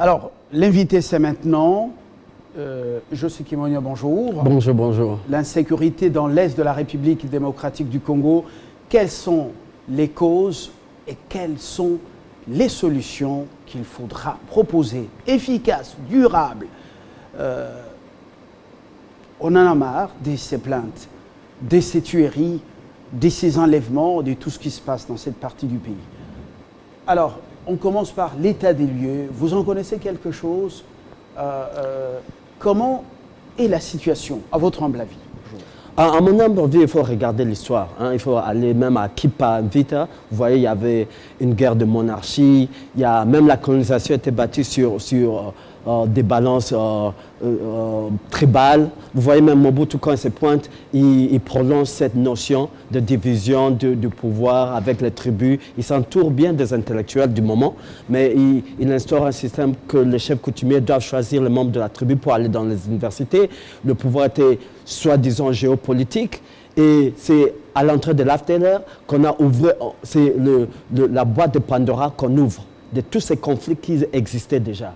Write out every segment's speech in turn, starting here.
Alors, l'invité, c'est maintenant. José Kimonyo, bonjour. Bonjour, bonjour. L'insécurité dans l'Est de la République démocratique du Congo. Quelles sont les causes et quelles sont les solutions qu'il faudra proposer, efficaces, durables? On en a marre de ces plaintes, de ces tueries, de ces enlèvements, de tout ce qui se passe dans cette partie du pays. Alors, on commence par l'état des lieux. Vous en connaissez quelque chose? Comment est la situation, à votre humble avis? À mon humble avis, il faut regarder l'histoire. Il faut aller même à Kipa Vita. Vous voyez, il y avait une guerre de monarchie. Même la colonisation était bâtie sur des balances tribales. Vous voyez, même Mobutu, quand il se pointe, il prolonge cette notion de division du pouvoir avec les tribus. Il s'entoure bien des intellectuels du moment, mais il instaure un système que les chefs coutumiers doivent choisir les membres de la tribu pour aller dans les universités. Le pouvoir était soi-disant géopolitique. Et c'est à l'entrée de l'AFTLR qu'on a ouvert, c'est la boîte de Pandora qu'on ouvre de tous ces conflits qui existaient déjà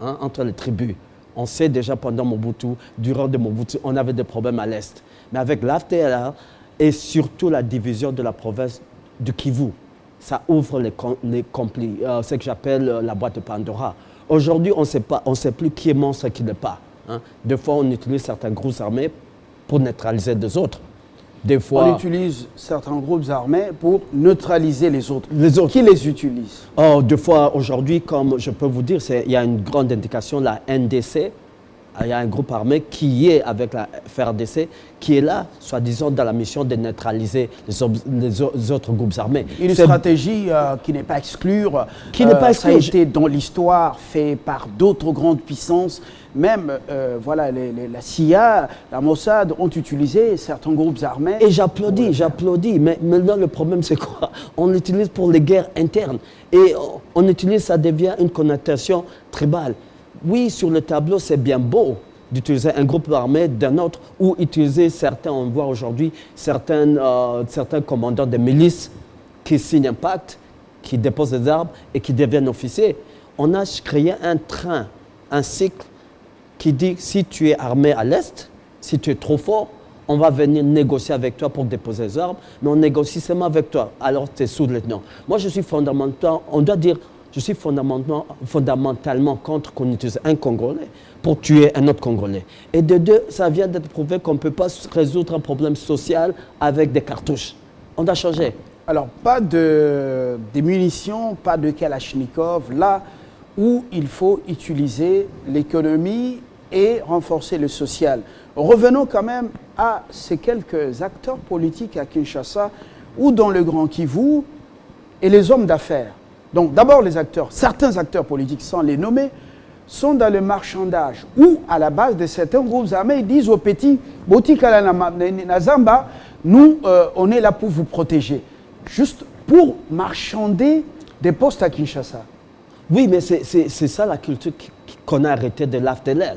entre les tribus. On sait déjà pendant Mobutu, durant de Mobutu, on avait des problèmes à l'Est. Mais avec l'AFTLR et surtout la division de la province du Kivu, ça ouvre les conflits, ce que j'appelle la boîte de Pandora. Aujourd'hui, on ne sait plus qui est monstre et qui n'est pas. Des fois, on utilise certains groupes armés pour neutraliser des autres. Des fois, on utilise certains groupes armés pour neutraliser les autres. Qui les utilise? Des fois, aujourd'hui, comme je peux vous dire, il y a une grande indication, la NDC. Il y a un groupe armé qui est avec la FRDC, qui est là, soi-disant, dans la mission de neutraliser les autres groupes armés. Une stratégie qui n'est pas à exclure. Ça a été dans l'histoire fait par d'autres grandes puissances. Même voilà, la CIA, la Mossad ont utilisé certains groupes armés. Et j'applaudis. Mais maintenant, le problème, c'est quoi? On l'utilise pour les guerres internes. Et on utilise, ça devient une connotation tribale. Oui, sur le tableau, c'est bien beau d'utiliser un groupe armé d'un autre ou utiliser certains, on voit aujourd'hui, certains commandants de milices qui signent un pacte, qui déposent des armes et qui deviennent officiers. On a créé un train, un cycle qui dit si tu es armé à l'Est, si tu es trop fort, on va venir négocier avec toi pour déposer les armes, mais on négocie seulement avec toi, alors tu es sous-lieutenant. Moi, je suis fondamentalement, on doit dire, je suis fondamentalement contre qu'on utilise un Congolais pour tuer un autre Congolais. Et de deux, ça vient d'être prouvé qu'on ne peut pas résoudre un problème social avec des cartouches. On doit changer. Alors, pas de munitions, pas de Kalachnikov, là où il faut utiliser l'économie et renforcer le social. Revenons quand même à ces quelques acteurs politiques à Kinshasa ou dans le Grand Kivu et les hommes d'affaires. Donc d'abord les acteurs, certains acteurs politiques, sans les nommer, sont dans le marchandage ou à la base de certains groupes armés, ils disent aux petits, Nazamba, nous on est là pour vous protéger, juste pour marchander des postes à Kinshasa. Oui, mais c'est ça la culture qu'on a arrêtée de l'AFTLR.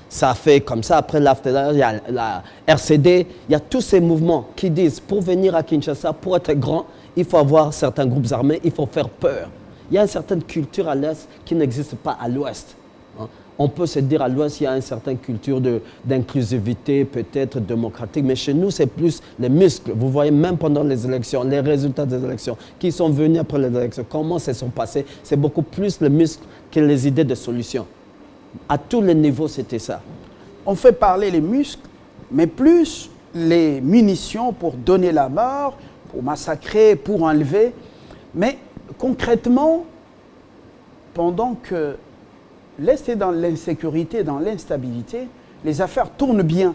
Ça fait comme ça, après l'AFTLR, il y a la RCD, il y a tous ces mouvements qui disent pour venir à Kinshasa, pour être grand, il faut avoir certains groupes armés, il faut faire peur. Il y a une certaine culture à l'Est qui n'existe pas à l'Ouest. On peut se dire à l'Ouest, il y a une certaine culture d'inclusivité, peut-être démocratique, mais chez nous, c'est plus les muscles. Vous voyez, même pendant les élections, les résultats des élections, qui sont venus après les élections, comment ça s'est passé, c'est beaucoup plus les muscles que les idées de solutions. À tous les niveaux, c'était ça. On fait parler les muscles, mais plus les munitions pour donner la mort, pour massacrer, pour enlever. Mais concrètement, pendant que l'Est est dans l'insécurité, dans l'instabilité, les affaires tournent bien.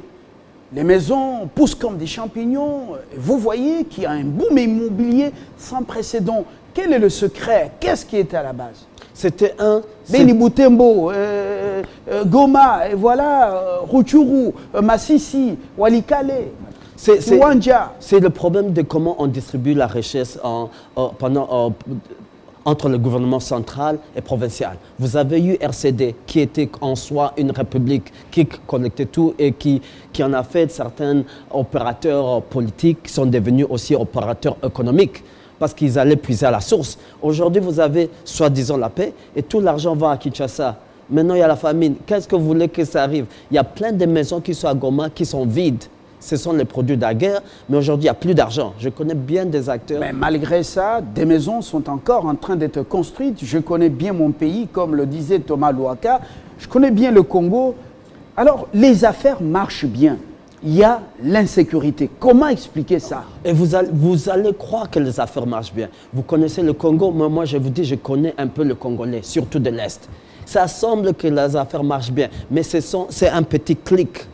Les maisons poussent comme des champignons. Vous voyez qu'il y a un boom immobilier sans précédent. Quel est le secret? Qu'est-ce qui était à la base? C'était Beni Butembo, Goma, et voilà, Rutshuru, Massissi, Walikale. C'est le problème de comment on distribue la richesse entre le gouvernement central et provincial. Vous avez eu RCD qui était en soi une république qui collectait tout et qui en a fait certains opérateurs politiques qui sont devenus aussi opérateurs économiques. parce qu'ils allaient puiser à la source. Aujourd'hui, vous avez soi-disant la paix et tout l'argent va à Kinshasa. Maintenant, il y a la famine. Qu'est-ce que vous voulez que ça arrive? Il y a plein de maisons qui sont à Goma qui sont vides. Ce sont les produits de la guerre, mais aujourd'hui, il n'y a plus d'argent. Je connais bien des acteurs. Mais malgré ça, des maisons sont encore en train d'être construites. Je connais bien mon pays, comme le disait Thomas Louaka. Je connais bien le Congo. Alors, les affaires marchent bien. Il y a l'insécurité. Comment expliquer ça? Et vous allez croire que les affaires marchent bien. Vous connaissez le Congo, mais moi, je vous dis, je connais un peu le Congolais, surtout de l'Est. Ça semble que les affaires marchent bien, mais c'est un petit clic.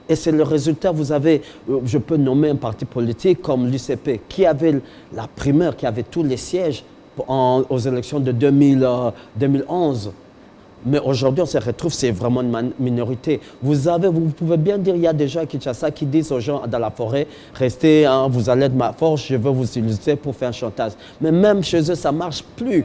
Et c'est le résultat, vous avez, je peux nommer un parti politique comme l'UCP, qui avait la primeur, qui avait tous les sièges aux élections de 2011. Mais aujourd'hui, on se retrouve, c'est vraiment une minorité. Vous pouvez bien dire, il y a des gens à Kinshasa qui disent aux gens dans la forêt, restez, hein, vous allez être ma force, je veux vous utiliser pour faire un chantage. Mais même chez eux, ça ne marche plus.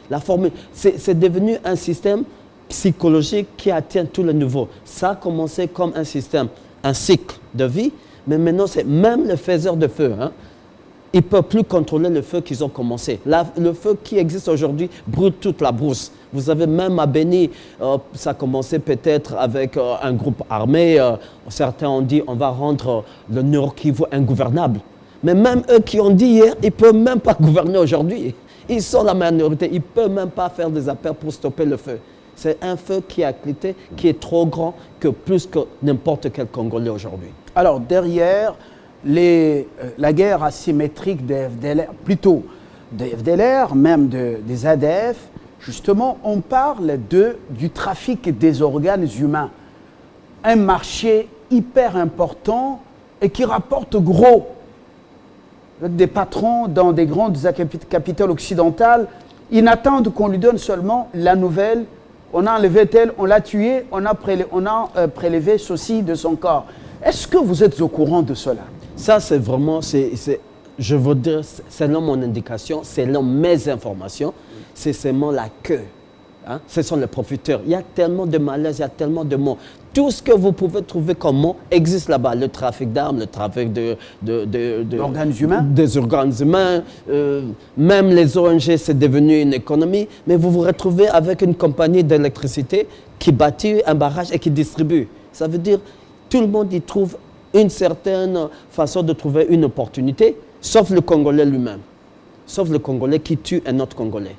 La formule, c'est devenu un système psychologique qui atteint tous les niveaux. Ça a commencé comme un système, un cycle de vie, mais maintenant, c'est même les faiseurs de feu. Hein, ils ne peuvent plus contrôler le feu qu'ils ont commencé. Le feu qui existe aujourd'hui brûle toute la brousse. Vous avez même à Béni, ça a commencé peut-être avec un groupe armé. Certains ont dit on va rendre le Nord Kivu ingouvernable. Mais même eux qui ont dit hier, ils ne peuvent même pas gouverner aujourd'hui. Ils sont la minorité, ils ne peuvent même pas faire des appels pour stopper le feu. C'est un feu qui a éclaté, qui est trop grand, que plus que n'importe quel Congolais aujourd'hui. Alors derrière la guerre asymétrique des FDLR, plutôt des FDLR, même des ADF, justement, on parle du trafic des organes humains. Un marché hyper important et qui rapporte gros. Avec des patrons dans des grandes capitales occidentales, ils n'attendent qu'on lui donne seulement la nouvelle. On a enlevé tel, on l'a tué, on a prélevé ceci de son corps. Est-ce que vous êtes au courant de cela? Ça, c'est vraiment, je veux dire, selon mon indication, selon mes informations, c'est seulement la queue. Hein? Ce sont les profiteurs. Il y a tellement de malaise, il y a tellement de mots. Tout ce que vous pouvez trouver comme mot existe là-bas. Le trafic d'armes, le trafic d'organes humains. Des organes humains. Même les ONG, c'est devenu une économie. Mais vous vous retrouvez avec une compagnie d'électricité qui bâtit un barrage et qui distribue. Ça veut dire tout le monde y trouve une certaine façon de trouver une opportunité, sauf le Congolais lui-même. Sauf le Congolais qui tue un autre Congolais.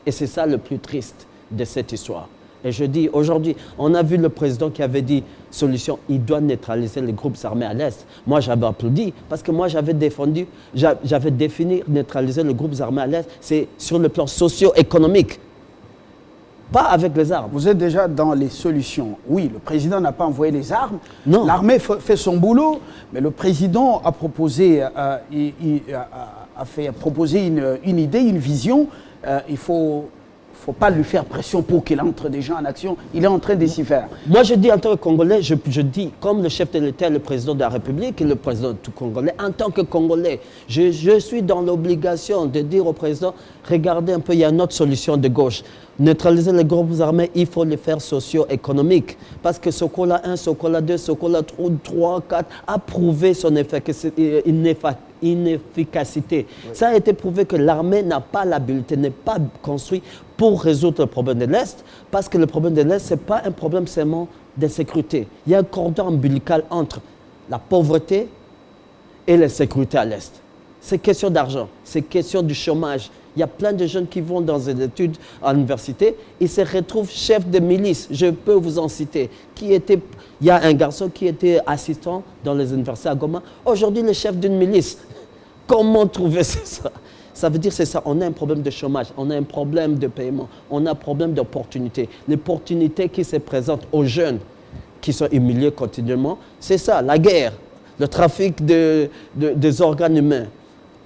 Et c'est ça le plus triste de cette histoire. Et je dis, aujourd'hui, on a vu le président qui avait dit, solution, il doit neutraliser les groupes armés à l'Est. Moi, j'avais applaudi, parce que moi, j'avais défini neutraliser les groupes armés à l'Est, c'est sur le plan socio-économique, pas avec les armes. Vous êtes déjà dans les solutions. Oui, le président n'a pas envoyé les armes. Non. L'armée fait son boulot, mais le président a proposé, une idée, une vision. Il ne faut pas lui faire pression pour qu'il entre déjà en action. Il est en train de s'y faire. Moi, je dis en tant que Congolais, je dis comme le chef de l'État, le président de la République et le président de tout Congolais, en tant que Congolais, je suis dans l'obligation de dire au président, regardez un peu, il y a une autre solution de gauche. Neutraliser les groupes armés, il faut les faire socio-économiques. Parce que Sokola 1, Sokola 2, Sokola 3, 4 a prouvé son inefficacité. Oui. Ça a été prouvé que l'armée n'a pas l'habilité, n'est pas construite pour résoudre le problème de l'Est. Parce que le problème de l'Est, ce n'est pas un problème seulement de sécurité. Il y a un cordon ombilical entre la pauvreté et la sécurité à l'Est. C'est question d'argent, c'est question du chômage. Il y a plein de jeunes qui vont dans des études à l'université, ils se retrouvent chefs de milice. Je peux vous en citer. Il y a un garçon qui était assistant dans les universités à Goma. Aujourd'hui, le chef d'une milice. Comment trouver ça? Ça veut dire c'est ça. On a un problème de chômage, on a un problème de paiement, on a un problème d'opportunité. L'opportunité qui se présente aux jeunes qui sont humiliés continuellement, c'est ça, la guerre, le trafic des organes humains.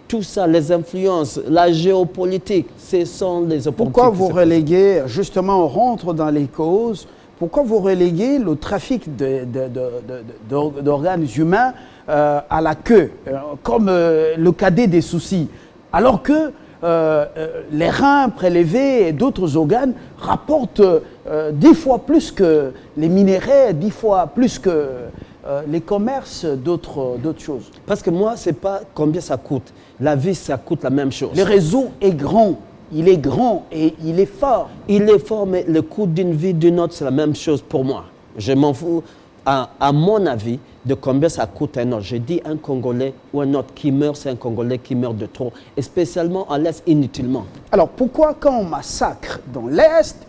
Tout ça, les influences, la géopolitique, ce sont les opportunités. Pourquoi vous reléguez, justement, on rentre dans les causes, pourquoi vous reléguez le trafic d'organes humains à la queue, comme le cadet des soucis, alors que les reins prélevés et d'autres organes rapportent 10 fois plus que les minéraux, 10 fois plus que les commerces d'autres choses. Parce que moi, ce n'est pas combien ça coûte. La vie, ça coûte la même chose. Le réseau est grand. Il est grand et il est fort. Il est fort, mais le coût d'une vie, d'une autre, c'est la même chose pour moi. Je m'en fous, à mon avis, de combien ça coûte un autre. Je dis un Congolais ou un autre qui meurt, c'est un Congolais qui meurt de trop. Et spécialement à l'Est, inutilement. Alors pourquoi quand on massacre dans l'Est,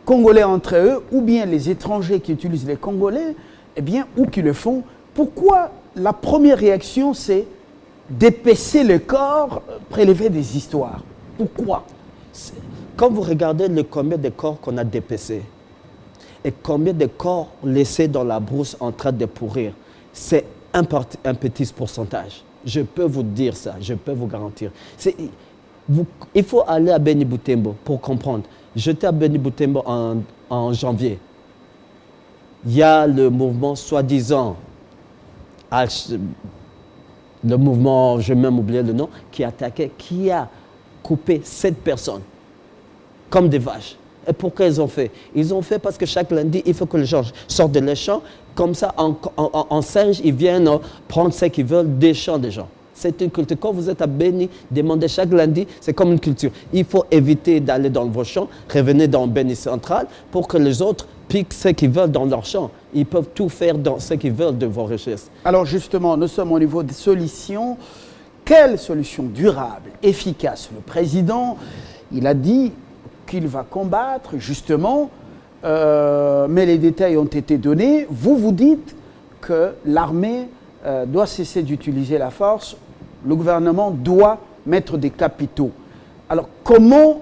Congolais entre eux, ou bien les étrangers qui utilisent les Congolais, eh bien, ou qui le font, pourquoi la première réaction, c'est d'épaisser le corps, prélever des histoires? Pourquoi? Quand vous regardez le combien de corps qu'on a dépecés et combien de corps laissés dans la brousse en train de pourrir, c'est un petit pourcentage. Je peux vous dire ça, je peux vous garantir. Il faut aller à Beni Butembo pour comprendre. J'étais à Beni Butembo en janvier. Il y a le mouvement soi-disant, le mouvement, je vais même oublier le nom, qui attaquait, qui a coupé 7 personnes comme des vaches. Et pourquoi ils ont fait? Ils ont fait parce que chaque lundi, il faut que les gens sortent de les champs. Comme ça, en singe, ils viennent prendre ce qu'ils veulent des champs des gens. C'est une culture. Quand vous êtes à Beni, demandez chaque lundi, c'est comme une culture. Il faut éviter d'aller dans vos champs, revenez dans Beni central pour que les autres piquent ce qu'ils veulent dans leurs champs. Ils peuvent tout faire dans ce qu'ils veulent de vos richesses. Alors justement, nous sommes au niveau des solutions. Quelle solution durable, efficace? Le président, il a dit qu'il va combattre, justement, mais les détails ont été donnés. Vous dites que l'armée doit cesser d'utiliser la force, le gouvernement doit mettre des capitaux. Alors, comment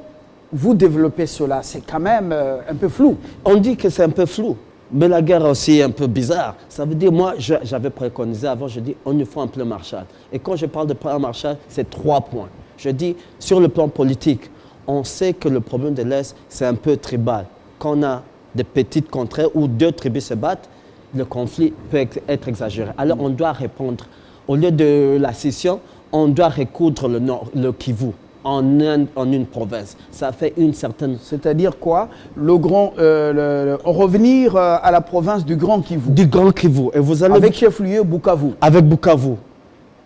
vous développez cela? C'est quand même un peu flou. On dit que c'est un peu flou, mais la guerre aussi est un peu bizarre. Ça veut dire, moi, j'avais préconisé avant, je dis, on nous faut un plan Marshall. Et quand je parle de plan Marshall, c'est 3 points. Je dis, sur le plan politique, on sait que le problème de l'Est, c'est un peu tribal. Quand on a des petites contrées où 2 tribus se battent, le conflit peut être exagéré. Alors on doit répondre. Au lieu de la scission, on doit recoudre le Kivu en une province. Ça fait une certaine... C'est-à-dire quoi? Revenir à la province du Grand Kivu. Du Grand Kivu. Et vous allez avec chef-lieu Bukavu. Avec Bukavu.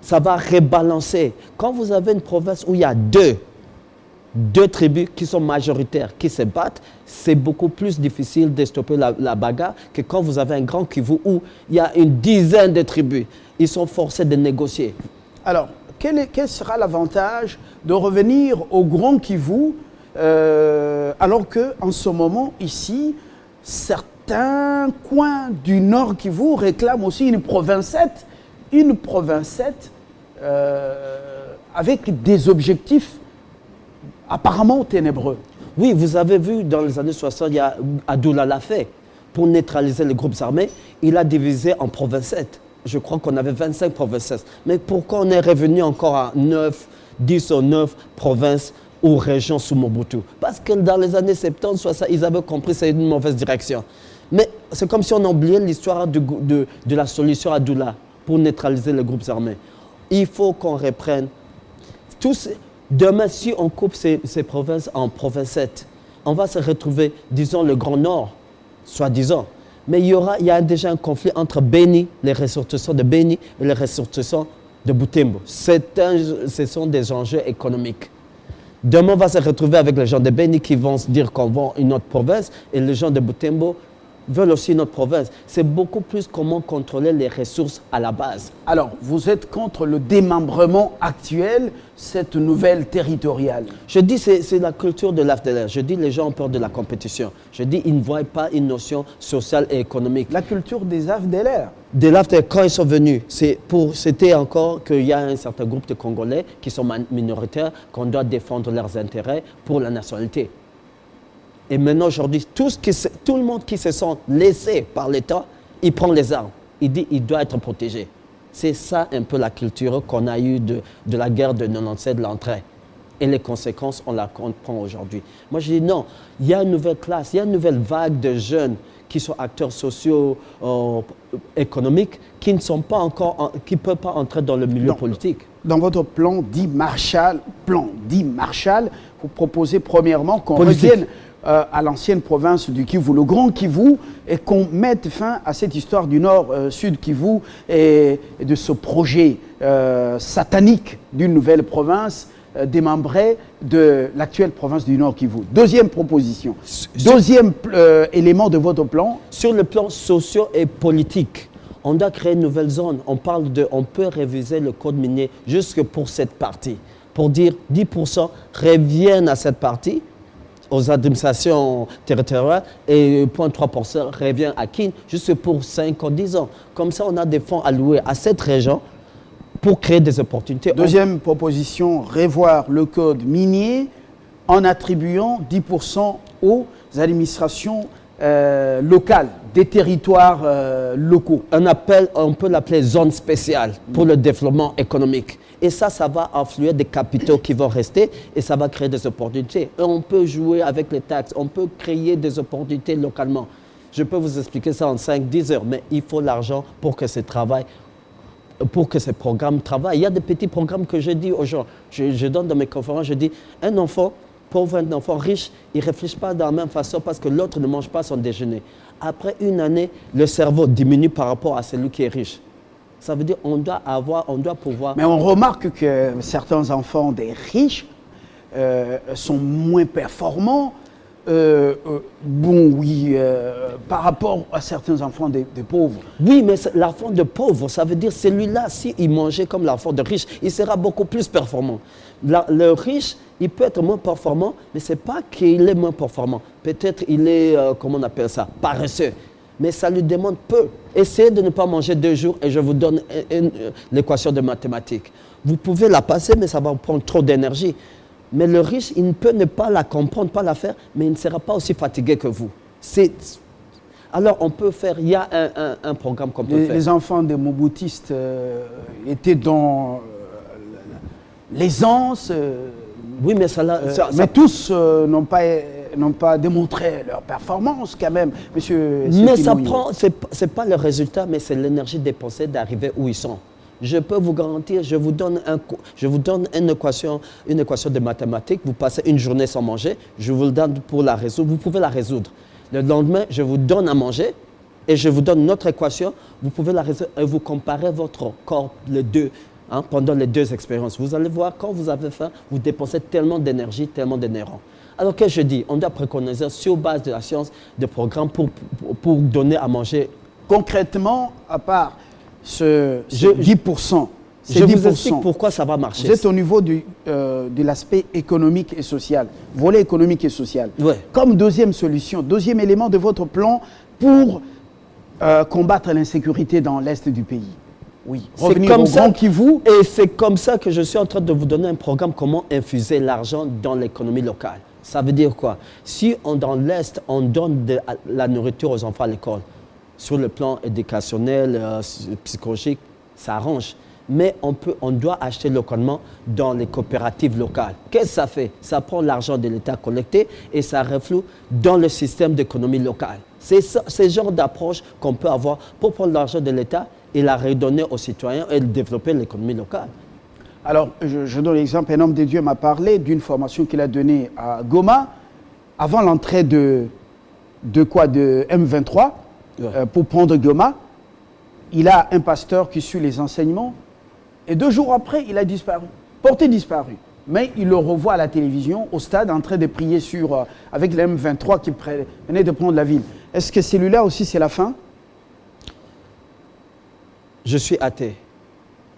Ça va rebalancer. Quand vous avez une province où il y a deux tribus qui sont majoritaires, qui se battent, c'est beaucoup plus difficile de stopper la bagarre que quand vous avez un Grand Kivu où il y a une dizaine de tribus. Ils sont forcés de négocier. Alors, quel sera l'avantage de revenir au Grand Kivu alors qu'en ce moment, ici, certains coins du Nord Kivu réclament aussi une province 7 avec des objectifs apparemment ténébreux. Oui, vous avez vu, dans les années 60, il y a Adoula l'a fait. Pour neutraliser les groupes armés, il a divisé en provinces 7. Je crois qu'on avait 25 provinces. Mais pourquoi on est revenu encore à 10 ou 9 provinces ou régions sous Mobutu? Parce que dans les années 70, 60, ils avaient compris que c'est une mauvaise direction. Mais c'est comme si on oubliait l'histoire de la solution Adoula pour neutraliser les groupes armés. Il faut qu'on reprenne tous. Demain, si on coupe ces provinces en provinces 7, on va se retrouver, disons, le Grand Nord, soi-disant. Mais il y a déjà un conflit entre Beni, les ressortissants de Beni, et les ressortissants de Butembo. Ce sont des enjeux économiques. Demain, on va se retrouver avec les gens de Beni qui vont se dire qu'on vend une autre province, et les gens de Butembo veulent aussi notre province. C'est beaucoup plus comment contrôler les ressources à la base. Alors, vous êtes contre le démembrement actuel, cette nouvelle territoriale? Je dis c'est la culture de l'AFDLR. Je dis les gens ont peur de la compétition. Je dis ils ne voient pas une notion sociale et économique. La culture des AFDLR? De l'AFDLR, quand ils sont venus, c'était encore qu'il y a un certain groupe de Congolais qui sont minoritaires, qu'on doit défendre leurs intérêts pour la nationalité. Et maintenant, aujourd'hui, tout le monde qui se sent laissé par l'État, il prend les armes. Il dit qu'il doit être protégé. C'est ça un peu la culture qu'on a eue de la guerre de 97, de l'entrée. Et les conséquences, on la comprend aujourd'hui. Moi, je dis non, il y a une nouvelle classe, il y a une nouvelle vague de jeunes qui sont acteurs sociaux, économiques, qui ne peuvent pas entrer dans le milieu politique. Dans votre plan dit Marshall, vous proposez premièrement qu'on revienne à l'ancienne province du Kivu, le Grand Kivu, et qu'on mette fin à cette histoire du Nord-Sud Kivu et de ce projet satanique d'une nouvelle province démembrée de l'actuelle province du Nord Kivu. Deuxième proposition, deuxième élément de votre plan. Sur le plan socio et politique, on doit créer une nouvelle zone. On peut réviser le code minier jusque pour cette partie. Pour dire 10% reviennent à cette partie, aux administrations territoriales, et 0,3% revient à Kin, juste pour 5 ou 10 ans. Comme ça, on a des fonds alloués à cette région pour créer des opportunités. Deuxième proposition, revoir le code minier en attribuant 10% aux administrations locales, des territoires locaux. On peut l'appeler zone spéciale pour le développement économique. Et ça va influer des capitaux qui vont rester et ça va créer des opportunités. Et on peut jouer avec les taxes, on peut créer des opportunités localement. Je peux vous expliquer ça en 5-10 heures, mais il faut l'argent pour que ces programmes travaillent. Il y a des petits programmes que je dis aux gens. Je donne dans mes conférences, je dis, un enfant pauvre, un enfant riche, il ne réfléchit pas de la même façon parce que l'autre ne mange pas son déjeuner. Après une année, le cerveau diminue par rapport à celui qui est riche. Ça veut dire qu'on doit pouvoir... Mais on remarque que certains enfants des riches sont moins performants, par rapport à certains enfants des pauvres. Oui, mais l'enfant de pauvre, ça veut dire celui-là, s'il mangeait comme l'enfant de riche, il sera beaucoup plus performant. Le riche, il peut être moins performant, mais ce n'est pas qu'il est moins performant. Peut-être il est, comment on appelle ça, paresseux. Mais ça lui demande peu. Essayez de ne pas manger 2 jours et je vous donne l'équation de mathématiques. Vous pouvez la passer, mais ça va prendre trop d'énergie. Mais le riche, il peut ne pas la comprendre, pas la faire, mais il ne sera pas aussi fatigué que vous. Alors on peut faire, il y a un programme qu'on peut faire. Les enfants des Mobutistes étaient dans l'aisance. Oui, mais mais tous n'ont pas démontré leur performance quand même, monsieur. Mais c'est pas le résultat, mais c'est l'énergie dépensée d'arriver où ils sont. Je peux vous garantir, je vous donne une équation de mathématiques, vous passez une journée sans manger, je vous le donne pour la résoudre, vous pouvez la résoudre. Le lendemain, je vous donne à manger et je vous donne notre équation, vous pouvez la résoudre et vous comparez votre corps, les deux. Pendant les 2 expériences. Vous allez voir, quand vous avez faim, vous dépensez tellement d'énergie, tellement de neurones. Alors que je dis, on doit préconiser sur base de la science des programmes pour donner à manger. Concrètement, à part ce 10%, je vous explique pourquoi ça va marcher. Vous êtes au niveau de l'aspect économique et social, volet économique et social. Ouais. Comme deuxième solution, deuxième élément de votre plan pour combattre l'insécurité dans l'Est du pays. Oui, revenir au Grand Kivu. Et c'est comme ça que je suis en train de vous donner un programme comment infuser l'argent dans l'économie locale. Ça veut dire quoi? Si dans l'Est, on donne de la nourriture aux enfants à l'école, sur le plan éducationnel, psychologique, ça arrange. Mais on doit acheter localement dans les coopératives locales. Qu'est-ce que ça fait? Ça prend l'argent de l'État collecté et ça reflue dans le système d'économie locale. C'est ce genre d'approche qu'on peut avoir pour prendre l'argent de l'État et la redonner aux citoyens et développer l'économie locale. Alors, je donne l'exemple, un homme de Dieu m'a parlé d'une formation qu'il a donnée à Goma avant l'entrée de M23 pour prendre Goma. Il a un pasteur qui suit les enseignements et 2 jours après, il a disparu, porté disparu. Mais il le revoit à la télévision, au stade, en train de prier avec les M23 qui venaient de prendre la ville. Est-ce que celui-là aussi, c'est la fin? Je suis athée.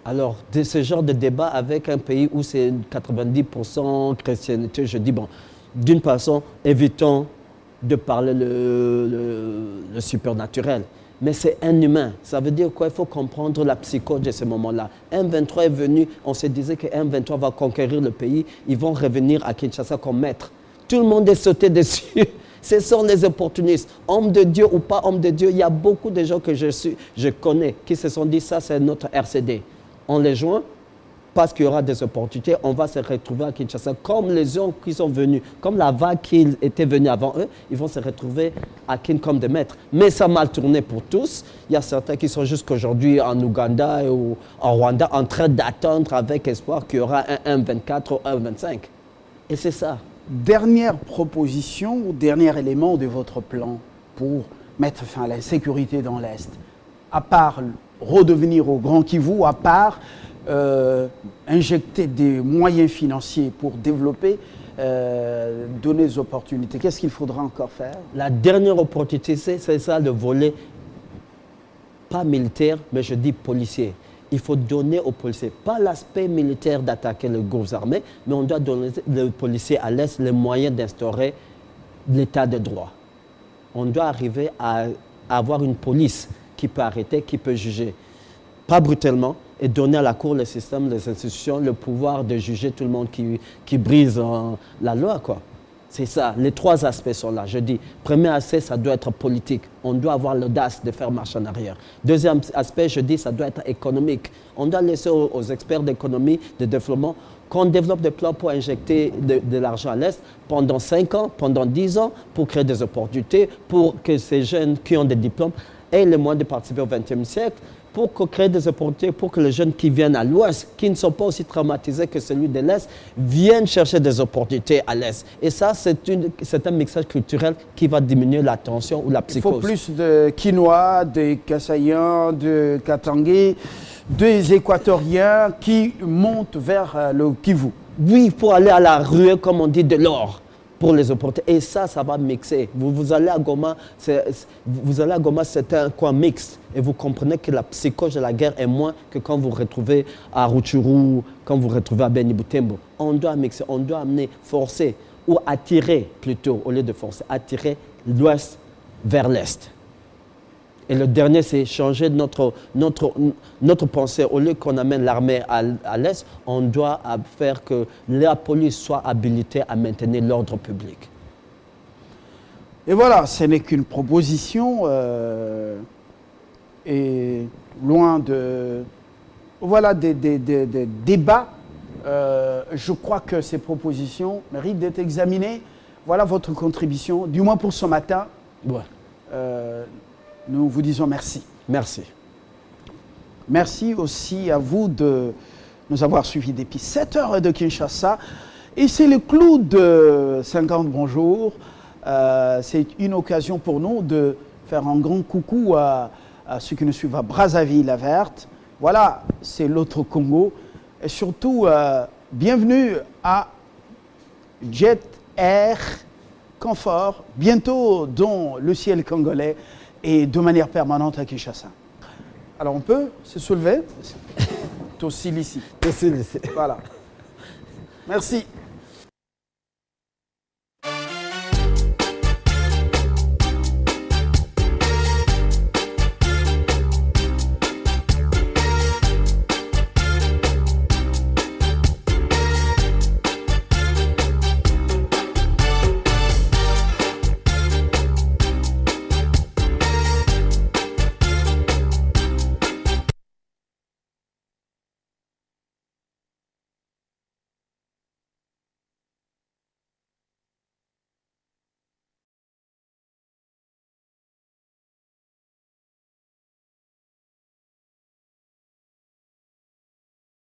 Alors, de ce genre de débat avec un pays où c'est 90% chrétienté, je dis, bon, d'une façon, évitons de parler le supernaturel. Mais c'est un humain. Ça veut dire quoi? Il faut comprendre la psychose de ce moment-là. M23 est venu, on se disait que M23 va conquérir le pays, ils vont revenir à Kinshasa comme maître. Tout le monde est sauté dessus. Ce sont les opportunistes. Hommes de Dieu ou pas hommes de Dieu, il y a beaucoup de gens que je connais qui se sont dit ça, c'est notre RCD. On les joint parce qu'il y aura des opportunités. On va se retrouver à Kinshasa comme les gens qui sont venus, comme la vague qui était venue avant eux, ils vont se retrouver à Kin comme des maîtres. Mais ça a mal tourné pour tous. Il y a certains qui sont jusqu'aujourd'hui en Ouganda ou en Rwanda en train d'attendre avec espoir qu'il y aura un M24 ou un M25. Et c'est ça. dernière proposition, dernier élément de votre plan pour mettre fin à l'insécurité dans l'Est, à part redevenir au Grand Kivu, à part injecter des moyens financiers pour développer, donner des opportunités. Qu'est-ce qu'il faudra encore faire? La dernière opportunité, c'est ça, le volet, pas militaire, mais je dis policier. Il faut donner aux policiers, pas l'aspect militaire d'attaquer les groupes armés, mais on doit donner aux policiers à l'Est les moyens d'instaurer l'état de droit. On doit arriver à avoir une police qui peut arrêter, qui peut juger. Pas brutalement, et donner à la Cour, le système, les institutions, le pouvoir de juger tout le monde qui brise la loi, quoi. C'est ça, les trois aspects sont là. Je dis, premier aspect, ça doit être politique. On doit avoir l'audace de faire marche en arrière. Deuxième aspect, je dis, ça doit être économique. On doit laisser aux experts d'économie, de développement, qu'on développe des plans pour injecter de l'argent à l'Est pendant 5 ans, pendant 10 ans, pour créer des opportunités, pour que ces jeunes qui ont des diplômes aient le moyen de participer au XXe siècle, pour créer des opportunités, pour que les jeunes qui viennent à l'Ouest, qui ne sont pas aussi traumatisés que celui de l'Est, viennent chercher des opportunités à l'Est. Et ça, c'est un mixage culturel qui va diminuer la tension ou la psychose. Il faut plus de Quinois, des Kassaïens, de Katangais, des Équatoriens qui montent vers le Kivu. Oui, pour aller à la rue, comme on dit, de l'or. Pour les opportunités. Et ça va mixer. Vous allez à Goma, c'est un coin mixte. Et vous comprenez que la psychose de la guerre est moins que quand vous vous retrouvez à Rutshuru, quand vous vous retrouvez à Beni Butembo. On doit mixer, on doit amener, forcer, ou attirer plutôt, au lieu de forcer, attirer l'Ouest vers l'Est. Et le dernier, c'est changer notre pensée. Au lieu qu'on amène l'armée à l'Est, on doit faire que la police soit habilitée à maintenir l'ordre public. Et voilà, ce n'est qu'une proposition et loin de... Voilà des débats. Je crois que ces propositions méritent d'être examinées. Voilà votre contribution, du moins pour ce matin. Ouais. Nous vous disons merci. Merci. Merci aussi à vous de nous avoir suivis depuis 7 heures de Kinshasa. Et c'est le clou de 50 bonjours. C'est une occasion pour nous de faire un grand coucou à ceux qui nous suivent à Brazzaville, la Verte. Voilà, c'est l'autre Congo. Et surtout, bienvenue à Jet Air Confort, bientôt dans le ciel congolais et de manière permanente à Kinshasa. Alors on peut se soulever. Tossi ici. Merci. Voilà. Merci.